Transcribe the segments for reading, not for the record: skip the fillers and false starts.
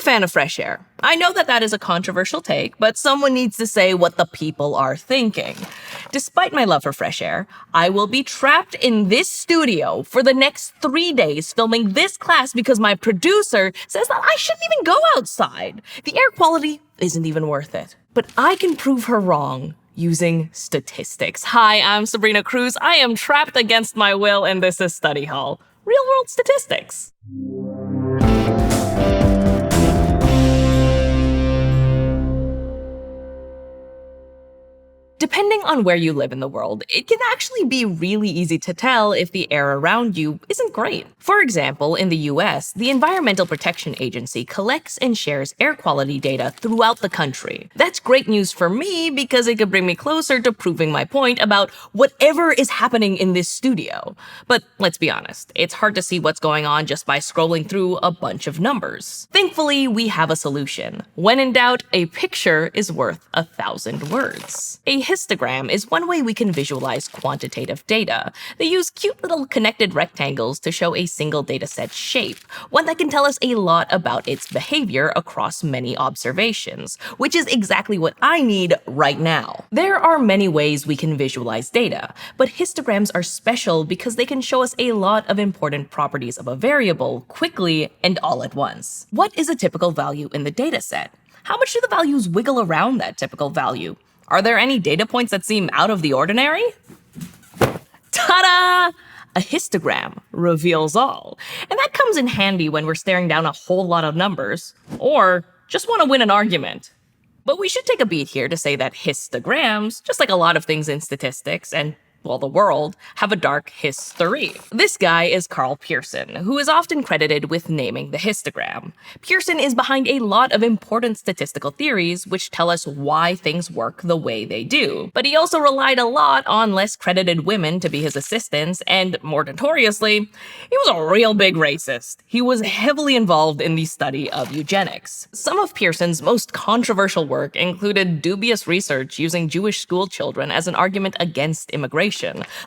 fan of fresh air. I know that is a controversial take, but someone needs to say what the people are thinking. Despite my love for fresh air, I will be trapped in this studio for the next 3 days filming this class because my producer says that I shouldn't even go outside. The air quality isn't even worth it. But I can prove her wrong using statistics. Hi, I'm Sabrina Cruz. I am trapped against my will, and this is Study Hall. Real-world statistics. Depending on where you live in the world, it can actually be really easy to tell if the air around you isn't great. For example, in the US, the Environmental Protection Agency collects and shares air quality data throughout the country. That's great news for me because it could bring me closer to proving my point about whatever is happening in this studio. But let's be honest, it's hard to see what's going on just by scrolling through a bunch of numbers. Thankfully, we have a solution. When in doubt, a picture is worth 1,000 words. A histogram is one way we can visualize quantitative data. They use cute little connected rectangles to show a single dataset shape, one that can tell us a lot about its behavior across many observations, which is exactly what I need right now. There are many ways we can visualize data, but histograms are special because they can show us a lot of important properties of a variable quickly and all at once. What is a typical value in the dataset? How much do the values wiggle around that typical value? Are there any data points that seem out of the ordinary? Ta-da! A histogram reveals all. And that comes in handy when we're staring down a whole lot of numbers, or just want to win an argument. But we should take a beat here to say that histograms, just like a lot of things in statistics and the world, have a dark history. This guy is Carl Pearson, who is often credited with naming the histogram. Pearson is behind a lot of important statistical theories which tell us why things work the way they do. But he also relied a lot on less credited women to be his assistants, and more notoriously, he was a real big racist. He was heavily involved in the study of eugenics. Some of Pearson's most controversial work included dubious research using Jewish school children as an argument against immigration.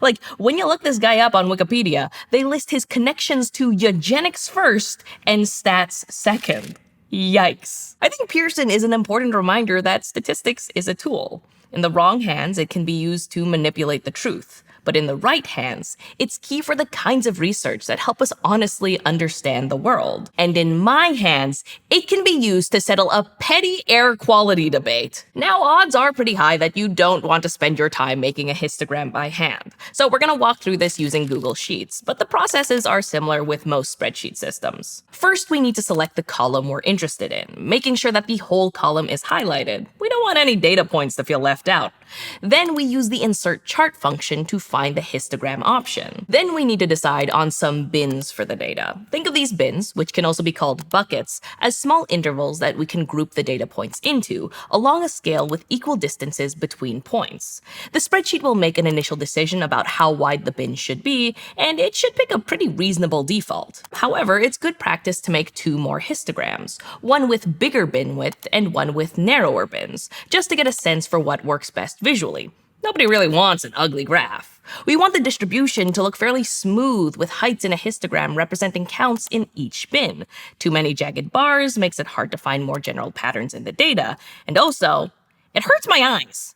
Like, when you look this guy up on Wikipedia, they list his connections to eugenics first and stats second. Yikes. I think Pearson is an important reminder that statistics is a tool. In the wrong hands, it can be used to manipulate the truth. But in the right hands, it's key for the kinds of research that help us honestly understand the world. And in my hands, it can be used to settle a petty air quality debate. Now, odds are pretty high that you don't want to spend your time making a histogram by hand. So we're gonna walk through this using Google Sheets, but the processes are similar with most spreadsheet systems. First, we need to select the column we're interested in, making sure that the whole column is highlighted. We don't want any data points to feel left out. Then we use the insert chart function to find the histogram option. Then we need to decide on some bins for the data. Think of these bins, which can also be called buckets, as small intervals that we can group the data points into, along a scale with equal distances between points. The spreadsheet will make an initial decision about how wide the bin should be, and it should pick a pretty reasonable default. However, it's good practice to make 2 more histograms, one with bigger bin width and one with narrower bins, just to get a sense for what works best visually. Nobody really wants an ugly graph. We want the distribution to look fairly smooth, with heights in a histogram representing counts in each bin. Too many jagged bars makes it hard to find more general patterns in the data, and also, it hurts my eyes.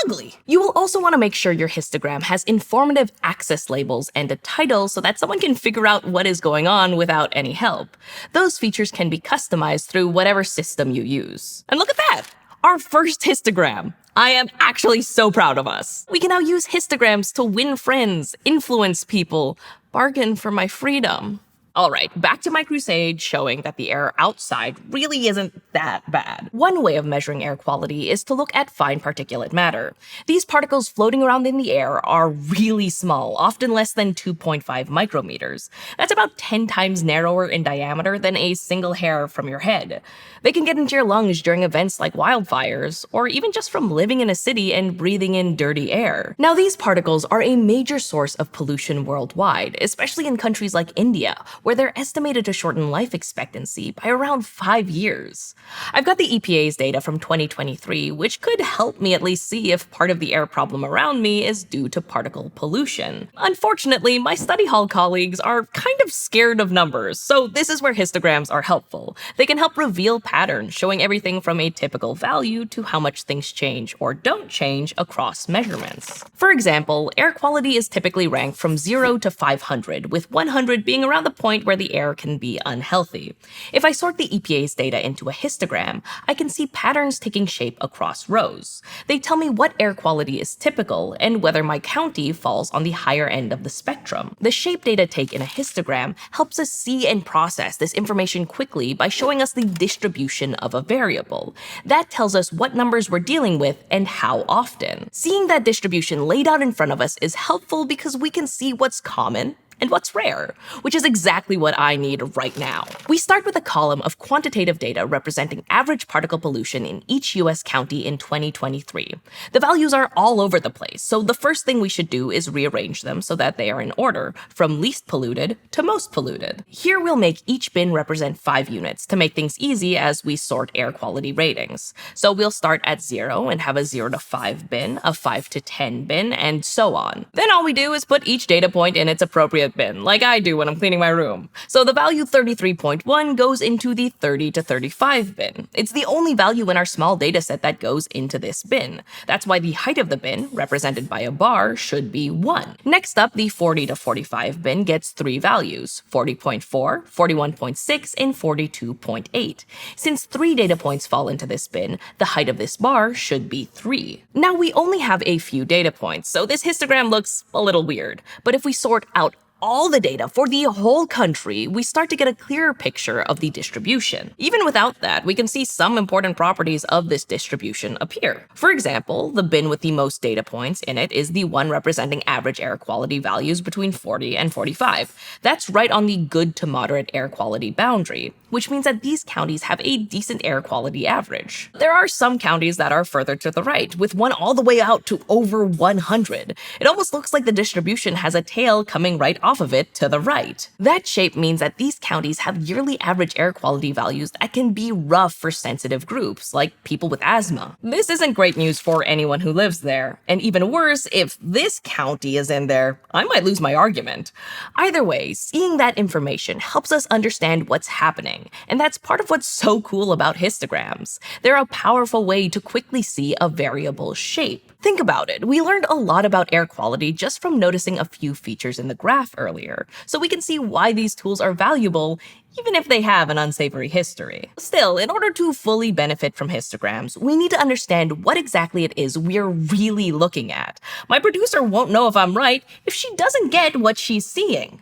Ugly! You will also want to make sure your histogram has informative axis labels and a title so that someone can figure out what is going on without any help. Those features can be customized through whatever system you use. And look at that! Our first histogram! I am actually so proud of us. We can now use histograms to win friends, influence people, bargain for my freedom. Alright, back to my crusade showing that the air outside really isn't that bad. One way of measuring air quality is to look at fine particulate matter. These particles floating around in the air are really small, often less than 2.5 micrometers. That's about 10 times narrower in diameter than a single hair from your head. They can get into your lungs during events like wildfires, or even just from living in a city and breathing in dirty air. Now, these particles are a major source of pollution worldwide, especially in countries like India, where they're estimated to shorten life expectancy by around 5 years. I've got the EPA's data from 2023, which could help me at least see if part of the air problem around me is due to particle pollution. Unfortunately, my study hall colleagues are kind of scared of numbers, so this is where histograms are helpful. They can help reveal patterns, showing everything from a typical value to how much things change or don't change across measurements. For example, air quality is typically ranked from 0 to 500, with 100 being around the point where the air can be unhealthy. If I sort the EPA's data into a histogram, I can see patterns taking shape across rows. They tell me what air quality is typical and whether my county falls on the higher end of the spectrum. The shape data take in a histogram helps us see and process this information quickly by showing us the distribution of a variable. That tells us what numbers we're dealing with and how often. Seeing that distribution laid out in front of us is helpful because we can see what's common and what's rare, which is exactly what I need right now. We start with a column of quantitative data representing average particle pollution in each US county in 2023. The values are all over the place, so the first thing we should do is rearrange them so that they are in order, from least polluted to most polluted. Here we'll make each bin represent 5 units to make things easy as we sort air quality ratings. So we'll start at 0 and have a 0 to 5 bin, a 5 to 10 bin, and so on. Then all we do is put each data point in its appropriate bin, like I do when I'm cleaning my room. So the value 33.1 goes into the 30 to 35 bin. It's the only value in our small dataset that goes into this bin. That's why the height of the bin, represented by a bar, should be 1. Next up, the 40 to 45 bin gets 3 values, 40.4, 41.6, and 42.8. Since 3 data points fall into this bin, the height of this bar should be 3. Now we only have a few data points, so this histogram looks a little weird. But if we sort out all the data for the whole country, we start to get a clearer picture of the distribution. Even without that, we can see some important properties of this distribution appear. For example, the bin with the most data points in it is the one representing average air quality values between 40 and 45. That's right on the good to moderate air quality boundary, which means that these counties have a decent air quality average. There are some counties that are further to the right, with one all the way out to over 100. It almost looks like the distribution has a tail coming right off of it to the right. That shape means that these counties have yearly average air quality values that can be rough for sensitive groups, like people with asthma. This isn't great news for anyone who lives there, and even worse, if this county is in there, I might lose my argument. Either way, seeing that information helps us understand what's happening, and that's part of what's so cool about histograms. They're a powerful way to quickly see a variable's shape. Think about it, we learned a lot about air quality just from noticing a few features in the graph earlier, so we can see why these tools are valuable, even if they have an unsavory history. Still, in order to fully benefit from histograms, we need to understand what exactly it is we're really looking at. My producer won't know if I'm right if she doesn't get what she's seeing.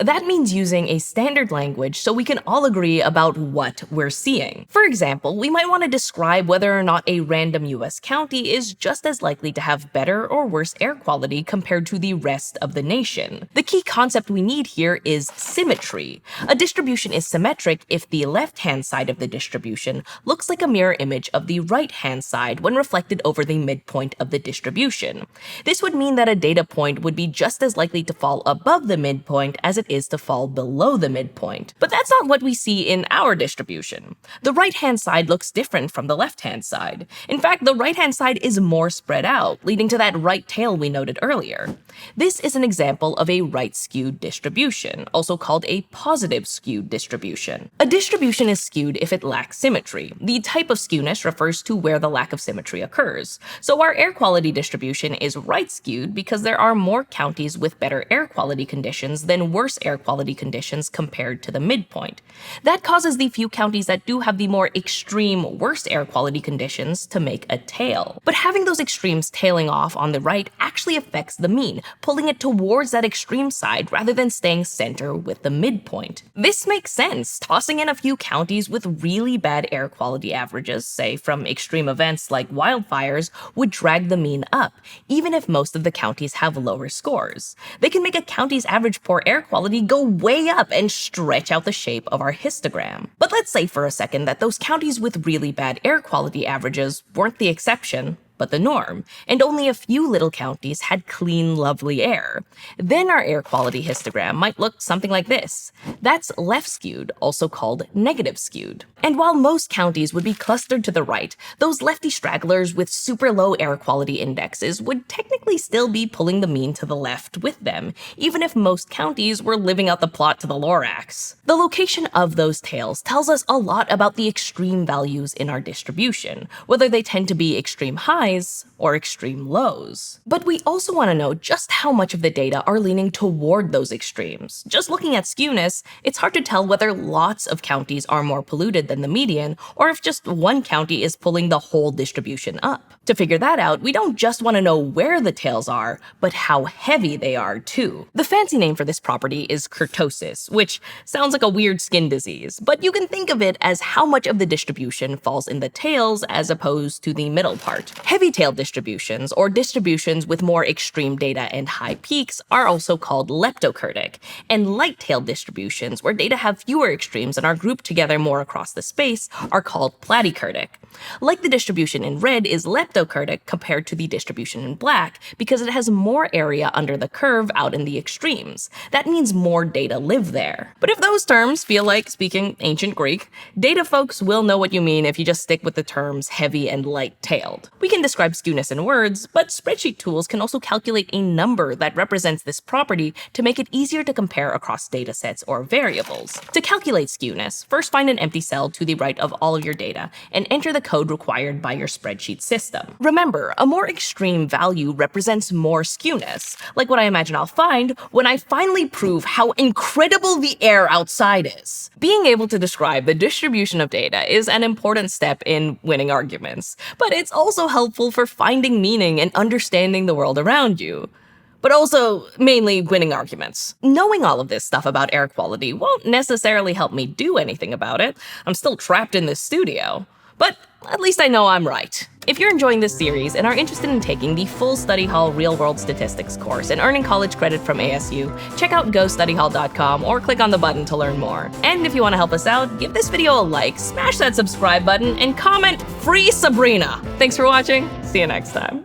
That means using a standard language so we can all agree about what we're seeing. For example, we might want to describe whether or not a random US county is just as likely to have better or worse air quality compared to the rest of the nation. The key concept we need here is symmetry. A distribution is symmetric if the left-hand side of the distribution looks like a mirror image of the right-hand side when reflected over the midpoint of the distribution. This would mean that a data point would be just as likely to fall above the midpoint as it is to fall below the midpoint. But that's not what we see in our distribution. The right-hand side looks different from the left-hand side. In fact, the right-hand side is more spread out, leading to that right tail we noted earlier. This is an example of a right-skew distribution, also called a positive-skew distribution. A distribution is skewed if it lacks symmetry. The type of skewness refers to where the lack of symmetry occurs. So our air quality distribution is right-skewed because there are more counties with better air quality conditions than worse air quality conditions compared to the midpoint. That causes the few counties that do have the more extreme worst air quality conditions to make a tail. But having those extremes tailing off on the right actually affects the mean, pulling it towards that extreme side rather than staying center with the midpoint. This makes sense. Tossing in a few counties with really bad air quality averages, say from extreme events like wildfires, would drag the mean up, even if most of the counties have lower scores. They can make a county's average poor air quality go way up and stretch out the shape of our histogram. But let's say for a second that those counties with really bad air quality averages weren't the exception, but the norm, and only a few little counties had clean, lovely air. Then our air quality histogram might look something like this. That's left-skewed, also called negative-skewed. And while most counties would be clustered to the right, those lefty stragglers with super low air quality indexes would technically still be pulling the mean to the left with them, even if most counties were living out the plot to the Lorax. The location of those tails tells us a lot about the extreme values in our distribution, whether they tend to be extreme highs or extreme lows. But we also want to know just how much of the data are leaning toward those extremes. Just looking at skewness, it's hard to tell whether lots of counties are more polluted than the median, or if just one county is pulling the whole distribution up. To figure that out, we don't just want to know where the tails are, but how heavy they are too. The fancy name for this property is kurtosis, which sounds like a weird skin disease, but you can think of it as how much of the distribution falls in the tails as opposed to the middle part. Heavy-tailed distributions, or distributions with more extreme data and high peaks, are also called leptokurtic, and light-tailed distributions, where data have fewer extremes and are grouped together more across the space, are called platykurtic. Like the distribution in red is leptokurtic compared to the distribution in black because it has more area under the curve out in the extremes. That means more data live there. But if those terms feel like speaking ancient Greek, data folks will know what you mean if you just stick with the terms heavy and light-tailed. We can describe skewness in words, but spreadsheet tools can also calculate a number that represents this property to make it easier to compare across datasets or variables. To calculate skewness, first find an empty cell to the right of all of your data and enter the code required by your spreadsheet system. Remember, a more extreme value represents more skewness, like what I imagine I'll find when I finally prove how incredible the air outside is. Being able to describe the distribution of data is an important step in winning arguments, but it's also helpful for finding meaning and understanding the world around you. But also, mainly winning arguments. Knowing all of this stuff about air quality won't necessarily help me do anything about it. I'm still trapped in this studio. But at least I know I'm right. If you're enjoying this series and are interested in taking the full Study Hall Real-World Statistics course and earning college credit from ASU, check out gostudyhall.com or click on the button to learn more. And if you want to help us out, give this video a like, smash that subscribe button, and comment "Free Sabrina!" Thanks for watching. See you next time.